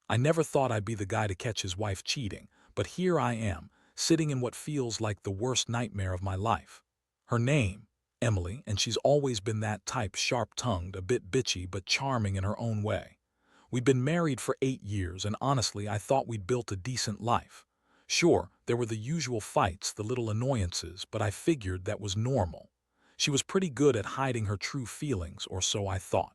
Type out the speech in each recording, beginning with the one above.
I never thought I'd be the guy to catch his wife cheating, but here I am, sitting in what feels like the worst nightmare of my life. Her name, Emily, and she's always been that type, sharp-tongued, a bit bitchy but charming in her own way. We'd been married for 8 years, and honestly, I thought we'd built a decent life. Sure, there were the usual fights, the little annoyances, but I figured that was normal. She was pretty good at hiding her true feelings, or so I thought.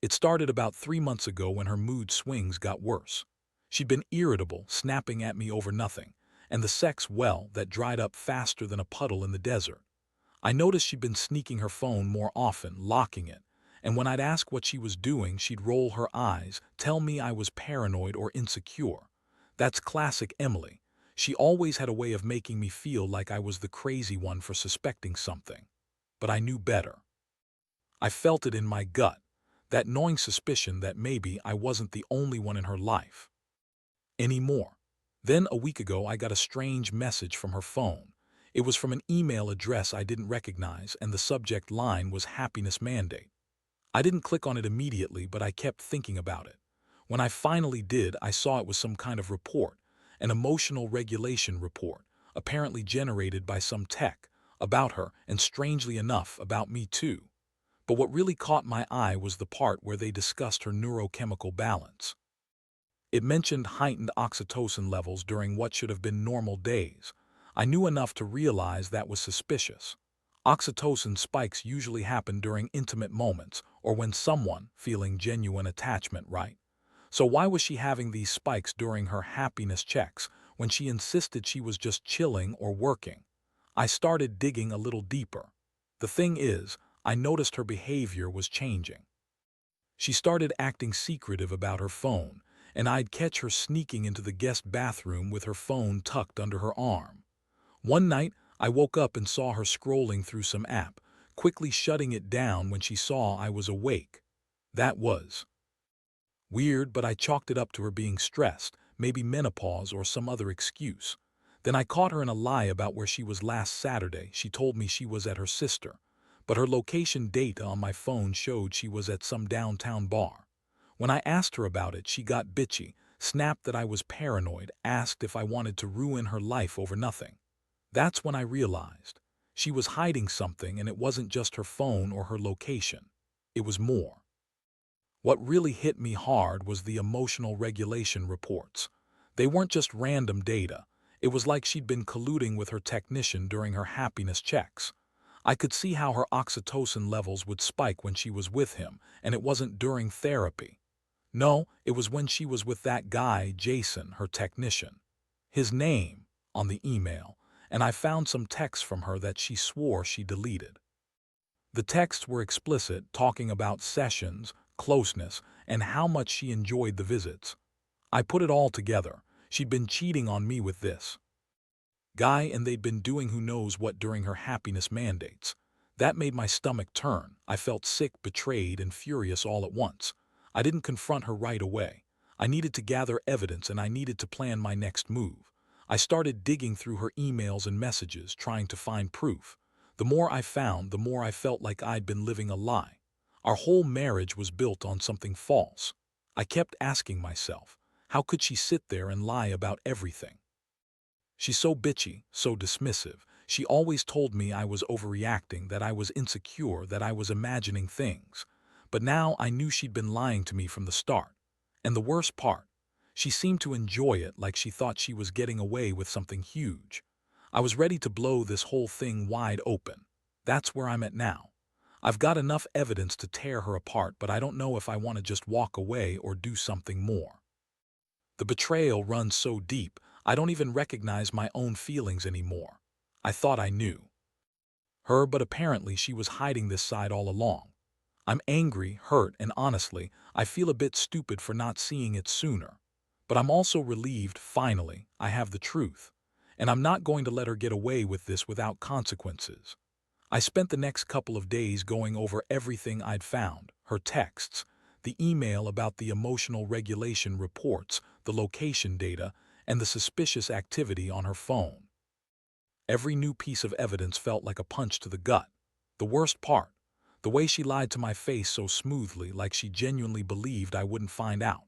It started about 3 months ago when her mood swings got worse. She'd been irritable, snapping at me over nothing, and the sex, well, that dried up faster than a puddle in the desert. I noticed she'd been sneaking her phone more often, locking it, and when I'd ask what she was doing, she'd roll her eyes, tell me I was paranoid or insecure. That's classic Emily. She always had a way of making me feel like I was the crazy one for suspecting something. But I knew better. I felt it in my gut, that gnawing suspicion that maybe I wasn't the only one in her life anymore. Then a week ago, I got a strange message from her phone. It was from an email address I didn't recognize, and the subject line was happiness mandate. I didn't click on it immediately, but I kept thinking about it. When I finally did, I saw it was some kind of report, an emotional regulation report, apparently generated by some tech, about her, and strangely enough, about me too. But what really caught my eye was the part where they discussed her neurochemical balance. It mentioned heightened oxytocin levels during what should have been normal days. I knew enough to realize that was suspicious. Oxytocin spikes usually happen during intimate moments or when someone feeling genuine attachment, right? So why was she having these spikes during her happiness checks when she insisted she was just chilling or working? I started digging a little deeper. The thing is, I noticed her behavior was changing. She started acting secretive about her phone, and I'd catch her sneaking into the guest bathroom with her phone tucked under her arm. One night, I woke up and saw her scrolling through some app, quickly shutting it down when she saw I was awake. That was weird, but I chalked it up to her being stressed, maybe menopause or some other excuse. Then I caught her in a lie about where she was last Saturday. She told me she was at her sister, but her location data on my phone showed she was at some downtown bar. When I asked her about it, she got bitchy, snapped that I was paranoid, asked if I wanted to ruin her life over nothing. That's when I realized she was hiding something, and it wasn't just her phone or her location. It was more. What really hit me hard was the emotional regulation reports. They weren't just random data. It was like she'd been colluding with her technician during her happiness checks. I could see how her oxytocin levels would spike when she was with him, and it wasn't during therapy. No, it was when she was with that guy, Jason, her technician. His name on the email, and I found some texts from her that she swore she deleted. The texts were explicit, talking about sessions, closeness, and how much she enjoyed the visits. I put it all together. She'd been cheating on me with this guy, and they'd been doing who knows what during her happiness mandates. That made my stomach turn. I felt sick, betrayed, and furious all at once. I didn't confront her right away. I needed to gather evidence, and I needed to plan my next move. I started digging through her emails and messages, trying to find proof. The more I found, the more I felt like I'd been living a lie. Our whole marriage was built on something false. I kept asking myself, how could she sit there and lie about everything? She's so bitchy, so dismissive. She always told me I was overreacting, that I was insecure, that I was imagining things. But now I knew she'd been lying to me from the start. And the worst part, she seemed to enjoy it, like she thought she was getting away with something huge. I was ready to blow this whole thing wide open. That's where I'm at now. I've got enough evidence to tear her apart, but I don't know if I want to just walk away or do something more. The betrayal runs so deep, I don't even recognize my own feelings anymore. I thought I knew her, but apparently she was hiding this side all along. I'm angry, hurt, and honestly, I feel a bit stupid for not seeing it sooner. But I'm also relieved, finally, I have the truth. And I'm not going to let her get away with this without consequences. I spent the next couple of days going over everything I'd found, her texts, the email about the emotional regulation reports, the location data, and the suspicious activity on her phone. Every new piece of evidence felt like a punch to the gut. The worst part, the way she lied to my face so smoothly, like she genuinely believed I wouldn't find out.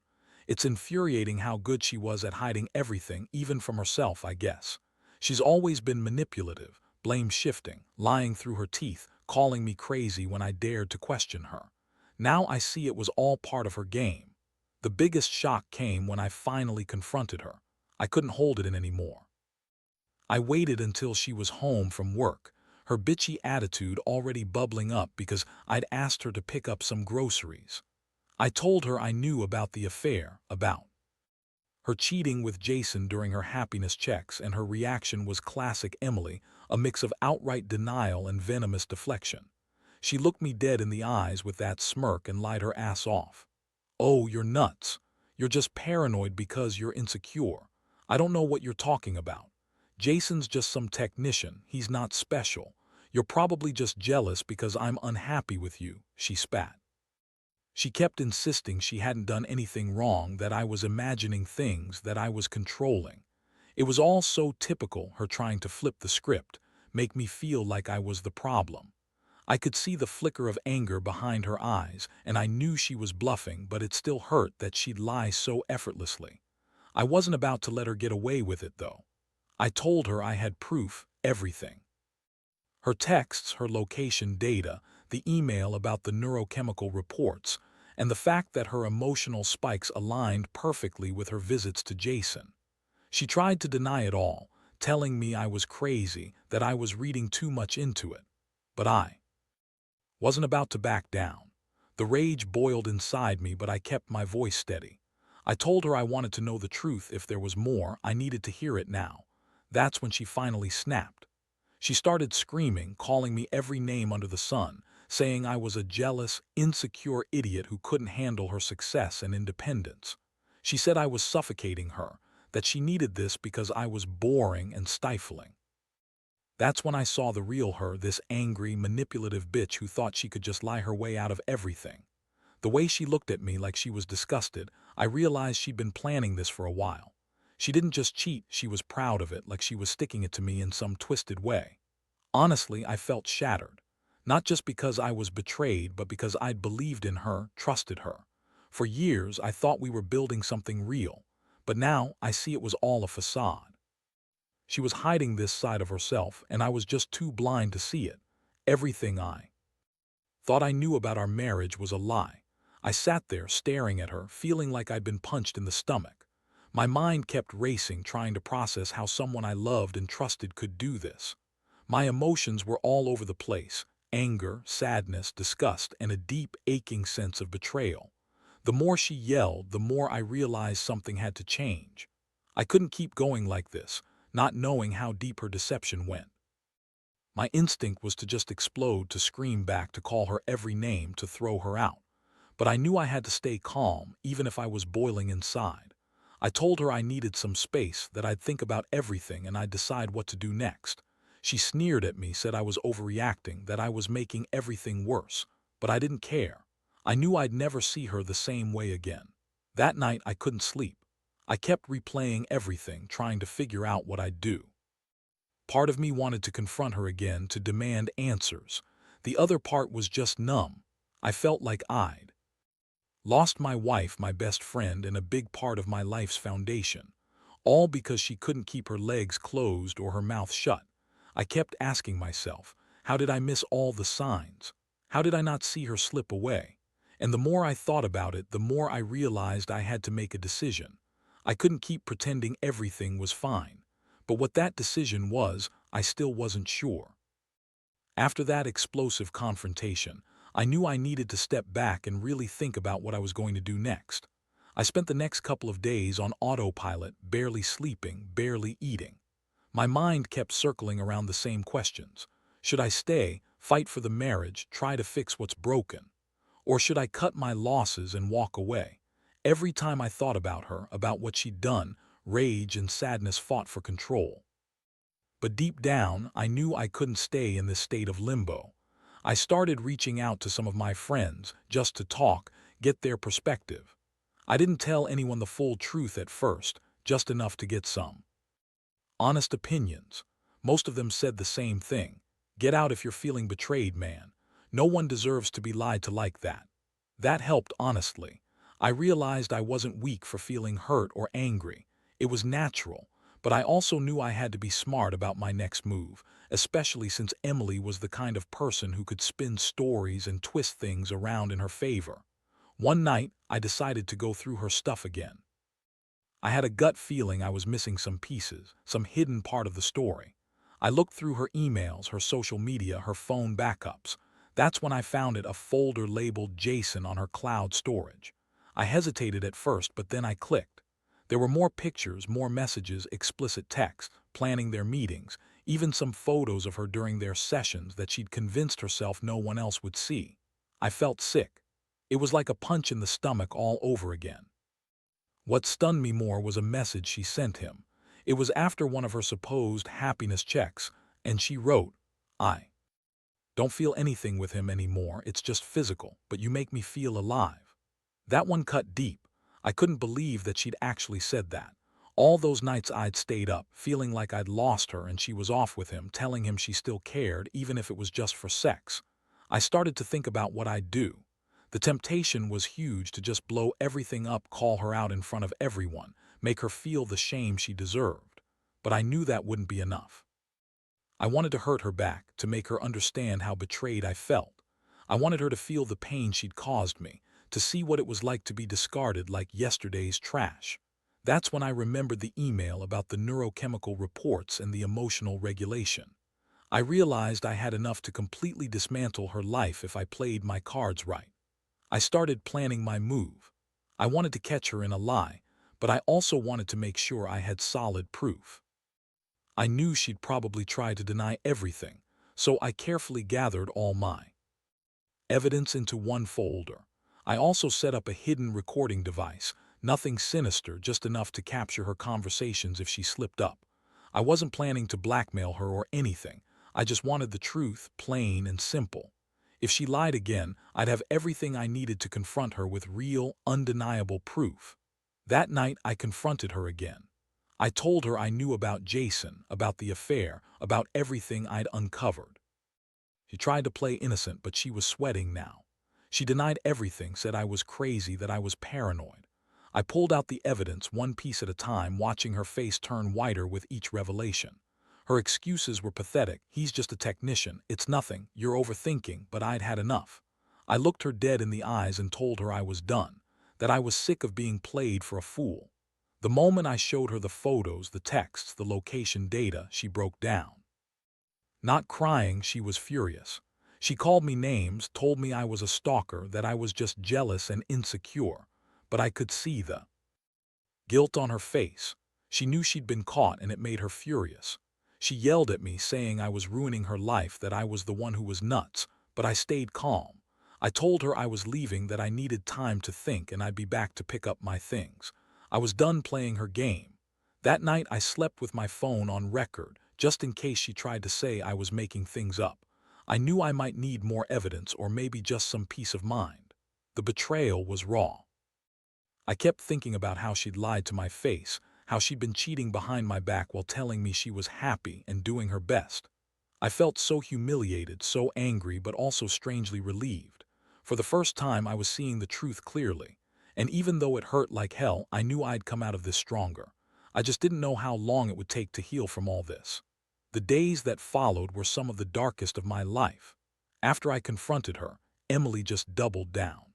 It's infuriating how good she was at hiding everything, even from herself, I guess. She's always been manipulative, blame-shifting, lying through her teeth, calling me crazy when I dared to question her. Now I see it was all part of her game. The biggest shock came when I finally confronted her. I couldn't hold it in anymore. I waited until she was home from work, her bitchy attitude already bubbling up because I'd asked her to pick up some groceries. I told her I knew about the affair, about her cheating with Jason during her happiness checks, and her reaction was classic Emily, a mix of outright denial and venomous deflection. She looked me dead in the eyes with that smirk and lied her ass off. "Oh, you're nuts. You're just paranoid because you're insecure. I don't know what you're talking about. Jason's just some technician. He's not special. You're probably just jealous because I'm unhappy with you," she spat. She kept insisting she hadn't done anything wrong, that I was imagining things, that I was controlling. It was all so typical, her trying to flip the script, make me feel like I was the problem. I could see the flicker of anger behind her eyes, and I knew she was bluffing, but it still hurt that she'd lie so effortlessly. I wasn't about to let her get away with it, though. I told her I had proof, everything. Her texts, her location data, the email about the neurochemical reports, and the fact that her emotional spikes aligned perfectly with her visits to Jason. She tried to deny it all, telling me I was crazy, that I was reading too much into it. But I wasn't about to back down. The rage boiled inside me, but I kept my voice steady. I told her I wanted to know the truth. If there was more, I needed to hear it now. That's when she finally snapped. She started screaming, calling me every name under the sun, saying I was a jealous, insecure idiot who couldn't handle her success and independence. She said I was suffocating her, that she needed this because I was boring and stifling. That's when I saw the real her, this angry, manipulative bitch who thought she could just lie her way out of everything. The way she looked at me like she was disgusted, I realized she'd been planning this for a while. She didn't just cheat, she was proud of it, like she was sticking it to me in some twisted way. Honestly, I felt shattered. Not just because I was betrayed, but because I'd believed in her, trusted her. For years, I thought we were building something real, but now I see it was all a facade. She was hiding this side of herself, and I was just too blind to see it. Everything I thought I knew about our marriage was a lie. I sat there staring at her, feeling like I'd been punched in the stomach. My mind kept racing, trying to process how someone I loved and trusted could do this. My emotions were all over the place: anger, sadness, disgust, and a deep, aching sense of betrayal. The more she yelled, the more I realized something had to change. I couldn't keep going like this, not knowing how deep her deception went. My instinct was to just explode, to scream back, to call her every name, to throw her out. But I knew I had to stay calm, even if I was boiling inside. I told her I needed some space, that I'd think about everything and I'd decide what to do next. She sneered at me, said I was overreacting, that I was making everything worse. But I didn't care. I knew I'd never see her the same way again. That night I couldn't sleep. I kept replaying everything, trying to figure out what I'd do. Part of me wanted to confront her again, to demand answers. The other part was just numb. I felt like I'd lost my wife, my best friend, and a big part of my life's foundation. All because she couldn't keep her legs closed or her mouth shut. I kept asking myself, how did I miss all the signs? How did I not see her slip away? And the more I thought about it, the more I realized I had to make a decision. I couldn't keep pretending everything was fine. But what that decision was, I still wasn't sure. After that explosive confrontation, I knew I needed to step back and really think about what I was going to do next. I spent the next couple of days on autopilot, barely sleeping, barely eating. My mind kept circling around the same questions. Should I stay, fight for the marriage, try to fix what's broken? Or should I cut my losses and walk away? Every time I thought about her, about what she'd done, rage and sadness fought for control. But deep down, I knew I couldn't stay in this state of limbo. I started reaching out to some of my friends, just to talk, get their perspective. I didn't tell anyone the full truth at first, just enough to get some honest opinions. Most of them said the same thing. Get out if you're feeling betrayed, man. No one deserves to be lied to like that. That helped, honestly. I realized I wasn't weak for feeling hurt or angry. It was natural, but I also knew I had to be smart about my next move, especially since Emily was the kind of person who could spin stories and twist things around in her favor. One night, I decided to go through her stuff again. I had a gut feeling I was missing some pieces, some hidden part of the story. I looked through her emails, her social media, her phone backups. That's when I found a folder labeled Jason on her cloud storage. I hesitated at first, but then I clicked. There were more pictures, more messages, explicit text, planning their meetings, even some photos of her during their sessions that she'd convinced herself no one else would see. I felt sick. It was like a punch in the stomach all over again. What stunned me more was a message she sent him. It was after one of her supposed happiness checks, and she wrote, "I don't feel anything with him anymore, it's just physical, but you make me feel alive." That one cut deep. I couldn't believe that she'd actually said that. All those nights I'd stayed up, feeling like I'd lost her and she was off with him, telling him she still cared, even if it was just for sex. I started to think about what I'd do. The temptation was huge to just blow everything up, call her out in front of everyone, make her feel the shame she deserved. But I knew that wouldn't be enough. I wanted to hurt her back, to make her understand how betrayed I felt. I wanted her to feel the pain she'd caused me, to see what it was like to be discarded like yesterday's trash. That's when I remembered the email about the neurochemical reports and the emotional regulation. I realized I had enough to completely dismantle her life if I played my cards right. I started planning my move. I wanted to catch her in a lie, but I also wanted to make sure I had solid proof. I knew she'd probably try to deny everything, so I carefully gathered all my evidence into one folder. I also set up a hidden recording device, nothing sinister, just enough to capture her conversations if she slipped up. I wasn't planning to blackmail her or anything. I just wanted the truth, plain and simple. If she lied again, I'd have everything I needed to confront her with real, undeniable proof. That night, I confronted her again. I told her I knew about Jason, about the affair, about everything I'd uncovered. She tried to play innocent, but she was sweating now. She denied everything, said I was crazy, that I was paranoid. I pulled out the evidence one piece at a time, watching her face turn whiter with each revelation. Her excuses were pathetic. "He's just a technician. It's nothing. You're overthinking." But I'd had enough. I looked her dead in the eyes and told her I was done, that I was sick of being played for a fool. The moment I showed her the photos, the texts, the location data, she broke down. Not crying, she was furious. She called me names, told me I was a stalker, that I was just jealous and insecure. But I could see the guilt on her face. She knew she'd been caught, and it made her furious. She yelled at me, saying I was ruining her life, that I was the one who was nuts, but I stayed calm. I told her I was leaving, that I needed time to think, and I'd be back to pick up my things. I was done playing her game. That night I slept with my phone on record, just in case she tried to say I was making things up. I knew I might need more evidence, or maybe just some peace of mind. The betrayal was raw. I kept thinking about how she'd lied to my face, how she'd been cheating behind my back while telling me she was happy and doing her best. I felt so humiliated, so angry, but also strangely relieved. For the first time, I was seeing the truth clearly. And even though it hurt like hell, I knew I'd come out of this stronger. I just didn't know how long it would take to heal from all this. The days that followed were some of the darkest of my life. After I confronted her, Emily just doubled down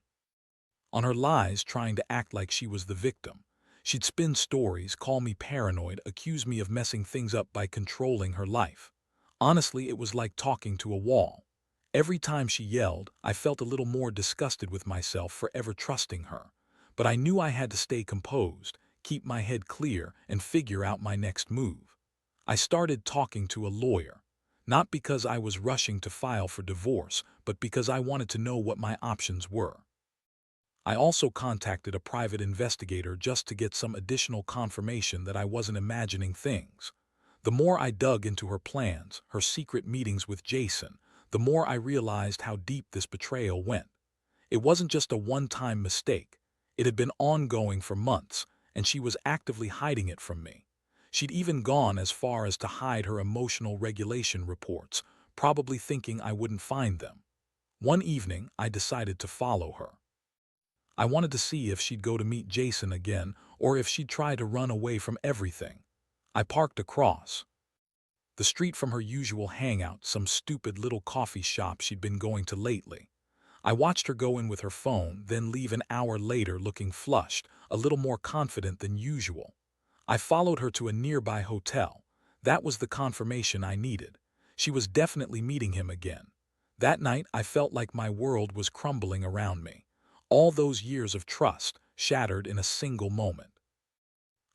on her lies, trying to act like she was the victim. She'd spin stories, call me paranoid, accuse me of messing things up by controlling her life. Honestly, it was like talking to a wall. Every time she yelled, I felt a little more disgusted with myself for ever trusting her. But I knew I had to stay composed, keep my head clear, and figure out my next move. I started talking to a lawyer. Not because I was rushing to file for divorce, but because I wanted to know what my options were. I also contacted a private investigator just to get some additional confirmation that I wasn't imagining things. The more I dug into her plans, her secret meetings with Jason, the more I realized how deep this betrayal went. It wasn't just a one-time mistake. It had been ongoing for months, and she was actively hiding it from me. She'd even gone as far as to hide her emotional regulation reports, probably thinking I wouldn't find them. One evening, I decided to follow her. I wanted to see if she'd go to meet Jason again or if she'd try to run away from everything. I parked across the street from her usual hangout, some stupid little coffee shop she'd been going to lately. I watched her go in with her phone, then leave an hour later looking flushed, a little more confident than usual. I followed her to a nearby hotel. That was the confirmation I needed. She was definitely meeting him again. That night, I felt like my world was crumbling around me. All those years of trust shattered in a single moment.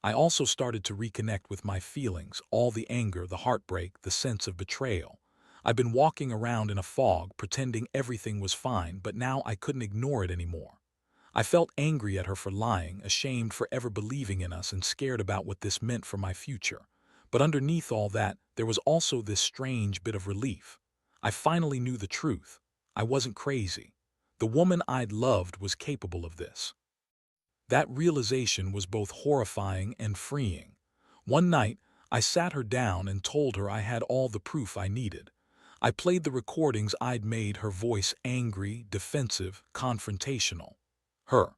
I also started to reconnect with my feelings, all the anger, the heartbreak, the sense of betrayal. I've been walking around in a fog, pretending everything was fine, but now I couldn't ignore it anymore. I felt angry at her for lying, ashamed for ever believing in us, and scared about what this meant for my future. But underneath all that, there was also this strange bit of relief. I finally knew the truth. I wasn't crazy. The woman I'd loved was capable of this. That realization was both horrifying and freeing. One night, I sat her down and told her I had all the proof I needed. I played the recordings I'd made, her voice angry, defensive, confrontational. Her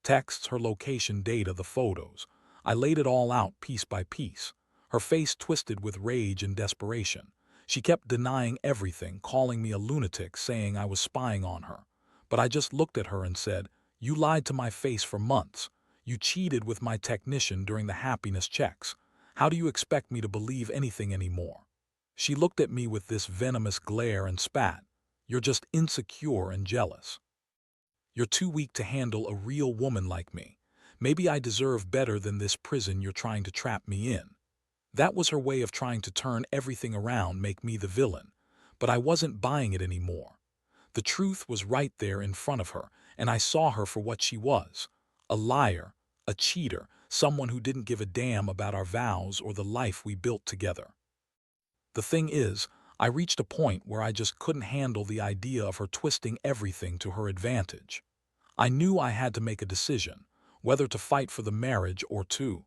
texts, her location data, the photos. I laid it all out piece by piece. Her face twisted with rage and desperation. She kept denying everything, calling me a lunatic, saying I was spying on her. But I just looked at her and said, "You lied to my face for months. You cheated with my technician during the happiness checks. How do you expect me to believe anything anymore?" She looked at me with this venomous glare and spat. "You're just insecure and jealous. You're too weak to handle a real woman like me. Maybe I deserve better than this prison you're trying to trap me in." That was her way of trying to turn everything around, make me the villain. But I wasn't buying it anymore. The truth was right there in front of her, and I saw her for what she was. A liar, a cheater, someone who didn't give a damn about our vows or the life we built together. The thing is, I reached a point where I just couldn't handle the idea of her twisting everything to her advantage. I knew I had to make a decision, whether to fight for the marriage or to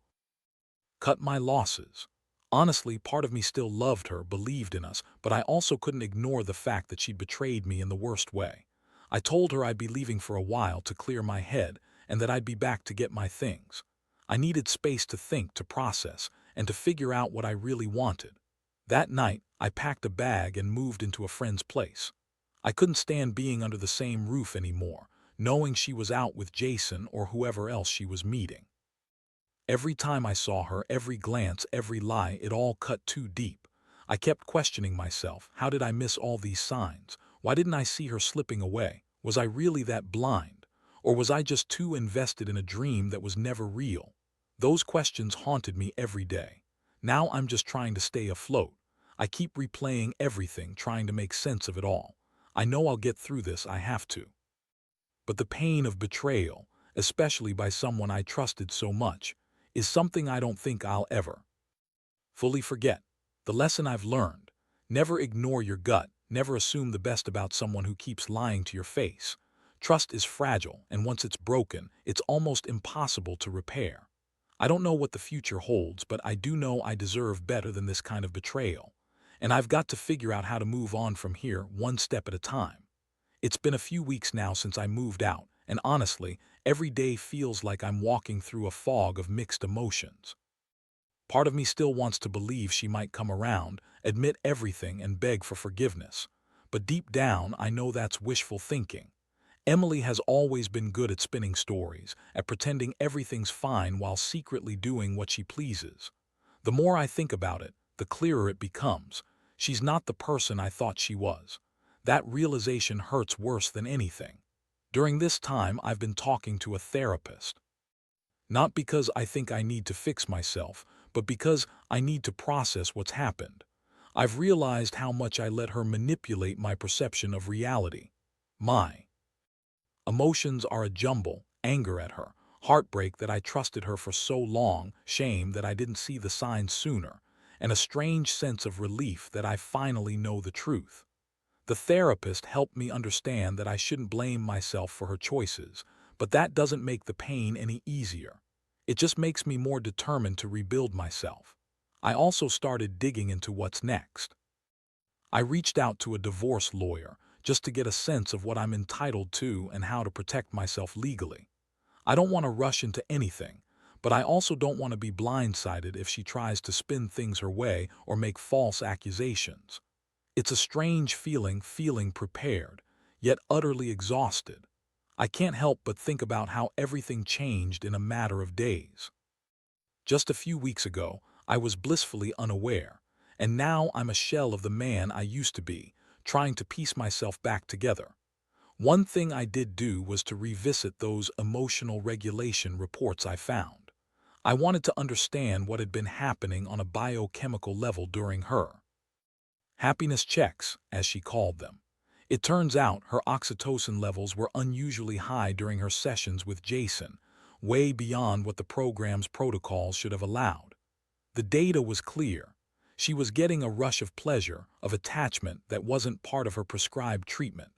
cut my losses. Honestly, part of me still loved her, believed in us, but I also couldn't ignore the fact that she'd betrayed me in the worst way. I told her I'd be leaving for a while to clear my head and that I'd be back to get my things. I needed space to think, to process, and to figure out what I really wanted. That night, I packed a bag and moved into a friend's place. I couldn't stand being under the same roof anymore, knowing she was out with Jason or whoever else she was meeting. Every time I saw her, every glance, every lie, it all cut too deep. I kept questioning myself. How did I miss all these signs? Why didn't I see her slipping away? Was I really that blind? Or was I just too invested in a dream that was never real? Those questions haunted me every day. Now I'm just trying to stay afloat. I keep replaying everything, trying to make sense of it all. I know I'll get through this, I have to. But the pain of betrayal, especially by someone I trusted so much, is something I don't think I'll ever fully forget. The lesson I've learned: never ignore your gut, never assume the best about someone who keeps lying to your face. Trust is fragile, and once it's broken, it's almost impossible to repair. I don't know what the future holds, but I do know I deserve better than this kind of betrayal. And I've got to figure out how to move on from here, one step at a time. It's been a few weeks now since I moved out, and honestly, every day feels like I'm walking through a fog of mixed emotions. Part of me still wants to believe she might come around, admit everything, and beg for forgiveness. But deep down, I know that's wishful thinking. Emily has always been good at spinning stories, at pretending everything's fine while secretly doing what she pleases. The more I think about it, the clearer it becomes. She's not the person I thought she was. That realization hurts worse than anything. During this time, I've been talking to a therapist. Not because I think I need to fix myself, but because I need to process what's happened. I've realized how much I let her manipulate my perception of reality. My emotions are a jumble: anger at her, heartbreak that I trusted her for so long, shame that I didn't see the signs sooner, and a strange sense of relief that I finally know the truth. The therapist helped me understand that I shouldn't blame myself for her choices, but that doesn't make the pain any easier. It just makes me more determined to rebuild myself. I also started digging into what's next. I reached out to a divorce lawyer, just to get a sense of what I'm entitled to and how to protect myself legally. I don't want to rush into anything, but I also don't want to be blindsided if she tries to spin things her way or make false accusations. It's a strange feeling prepared, yet utterly exhausted. I can't help but think about how everything changed in a matter of days. Just a few weeks ago, I was blissfully unaware, and now I'm a shell of the man I used to be, trying to piece myself back together. One thing I did do was to revisit those emotional regulation reports I found. I wanted to understand what had been happening on a biochemical level during her happiness checks, as she called them. It turns out her oxytocin levels were unusually high during her sessions with Jason, way beyond what the program's protocols should have allowed. The data was clear. She was getting a rush of pleasure, of attachment that wasn't part of her prescribed treatment.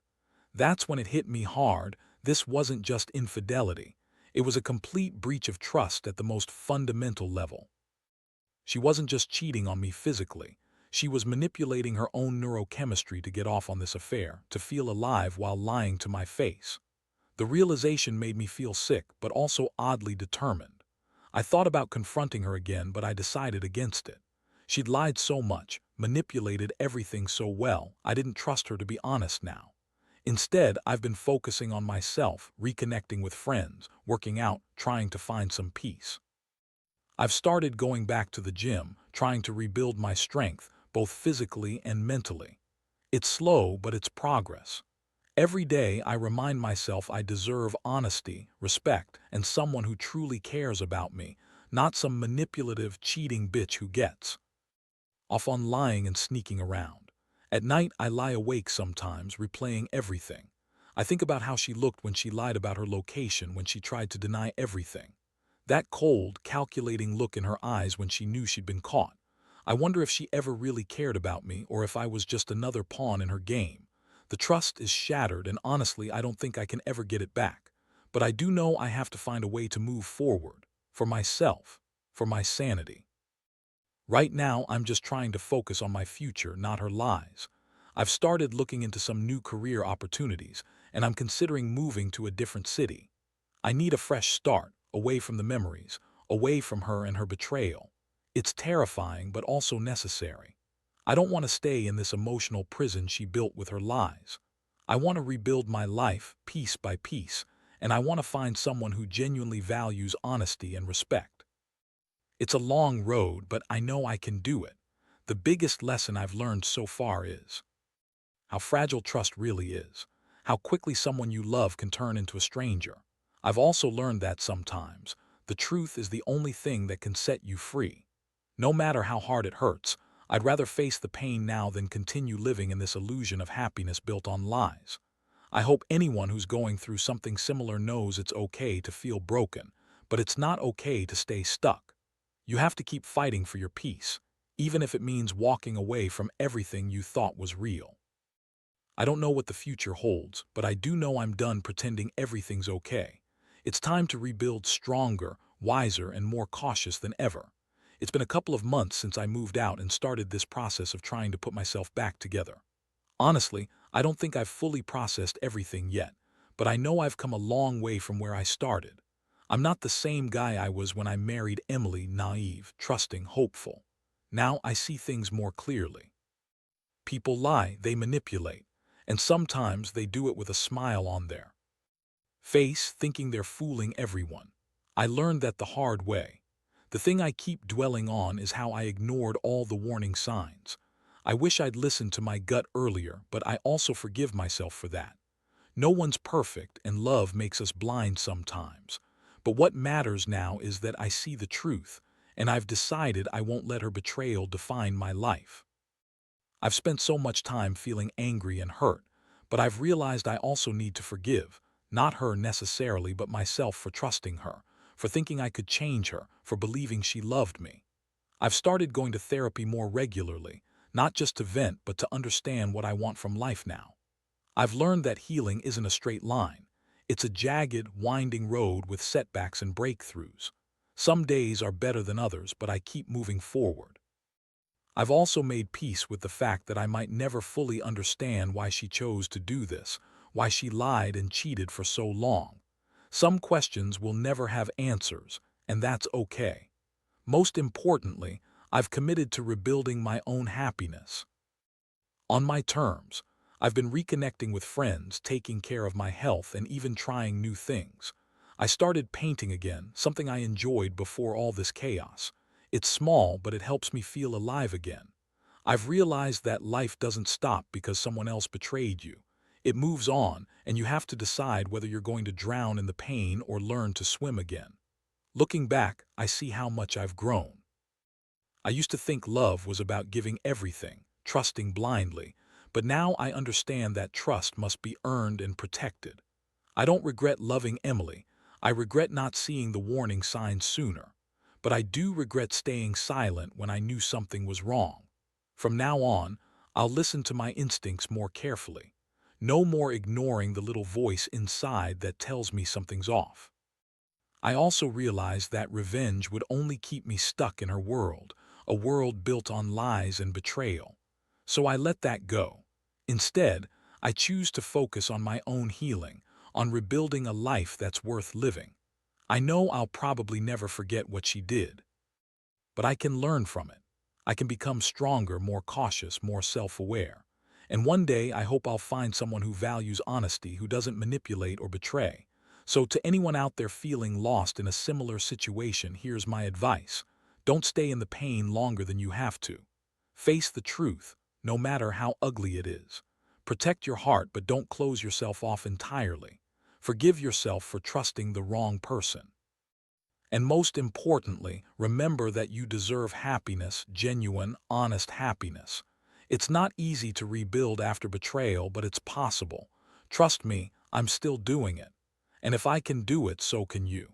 That's when it hit me hard. This wasn't just infidelity. It was a complete breach of trust at the most fundamental level. She wasn't just cheating on me physically. She was manipulating her own neurochemistry to get off on this affair, to feel alive while lying to my face. The realization made me feel sick, but also oddly determined. I thought about confronting her again, but I decided against it. She'd lied so much, manipulated everything so well, I didn't trust her to be honest now. Instead, I've been focusing on myself, reconnecting with friends, working out, trying to find some peace. I've started going back to the gym, trying to rebuild my strength, both physically and mentally. It's slow, but it's progress. Every day I remind myself I deserve honesty, respect, and someone who truly cares about me, not some manipulative, cheating bitch who gets off on lying and sneaking around. At night I lie awake sometimes, replaying everything. I think about how she looked when she lied about her location, when she tried to deny everything. That cold, calculating look in her eyes when she knew she'd been caught. I wonder if she ever really cared about me or if I was just another pawn in her game. The trust is shattered, and honestly, I don't think I can ever get it back. But I do know I have to find a way to move forward. For myself. For my sanity. Right now, I'm just trying to focus on my future, not her lies. I've started looking into some new career opportunities, and I'm considering moving to a different city. I need a fresh start, away from the memories, away from her and her betrayal. It's terrifying, but also necessary. I don't want to stay in this emotional prison she built with her lies. I want to rebuild my life, piece by piece, and I want to find someone who genuinely values honesty and respect. It's a long road, but I know I can do it. The biggest lesson I've learned so far is how fragile trust really is, how quickly someone you love can turn into a stranger. I've also learned that sometimes the truth is the only thing that can set you free. No matter how hard it hurts, I'd rather face the pain now than continue living in this illusion of happiness built on lies. I hope anyone who's going through something similar knows it's okay to feel broken, but it's not okay to stay stuck. You have to keep fighting for your peace, even if it means walking away from everything you thought was real. I don't know what the future holds, but I do know I'm done pretending everything's okay. It's time to rebuild stronger, wiser, and more cautious than ever. It's been a couple of months since I moved out and started this process of trying to put myself back together. Honestly, I don't think I've fully processed everything yet, but I know I've come a long way from where I started. I'm not the same guy I was when I married Emily, naive, trusting, hopeful. Now I see things more clearly. People lie, they manipulate, and sometimes they do it with a smile on their face, thinking they're fooling everyone. I learned that the hard way. The thing I keep dwelling on is how I ignored all the warning signs. I wish I'd listened to my gut earlier, but I also forgive myself for that. No one's perfect, and love makes us blind sometimes. But what matters now is that I see the truth, and I've decided I won't let her betrayal define my life. I've spent so much time feeling angry and hurt, but I've realized I also need to forgive, not her necessarily, but myself for trusting her, for thinking I could change her, for believing she loved me. I've started going to therapy more regularly, not just to vent, but to understand what I want from life now. I've learned that healing isn't a straight line. It's a jagged, winding road with setbacks and breakthroughs. Some days are better than others, but I keep moving forward. I've also made peace with the fact that I might never fully understand why she chose to do this, why she lied and cheated for so long. Some questions will never have answers, and that's okay. Most importantly, I've committed to rebuilding my own happiness. On my terms, I've been reconnecting with friends, taking care of my health, and even trying new things. I started painting again, something I enjoyed before all this chaos. It's small, but it helps me feel alive again. I've realized that life doesn't stop because someone else betrayed you. It moves on, and you have to decide whether you're going to drown in the pain or learn to swim again. Looking back, I see how much I've grown. I used to think love was about giving everything, trusting blindly, but now I understand that trust must be earned and protected. I don't regret loving Emily. I regret not seeing the warning signs sooner. But I do regret staying silent when I knew something was wrong. From now on, I'll listen to my instincts more carefully. No more ignoring the little voice inside that tells me something's off. I also realized that revenge would only keep me stuck in her world, a world built on lies and betrayal. So I let that go. Instead, I choose to focus on my own healing, on rebuilding a life that's worth living. I know I'll probably never forget what she did, but I can learn from it. I can become stronger, more cautious, more self-aware. And one day I hope I'll find someone who values honesty, who doesn't manipulate or betray. So to anyone out there feeling lost in a similar situation, here's my advice. Don't stay in the pain longer than you have to. Face the truth, no matter how ugly it is. Protect your heart, but don't close yourself off entirely. Forgive yourself for trusting the wrong person. And most importantly, remember that you deserve happiness, genuine, honest happiness. It's not easy to rebuild after betrayal, but it's possible. Trust me, I'm still doing it. And if I can do it, so can you.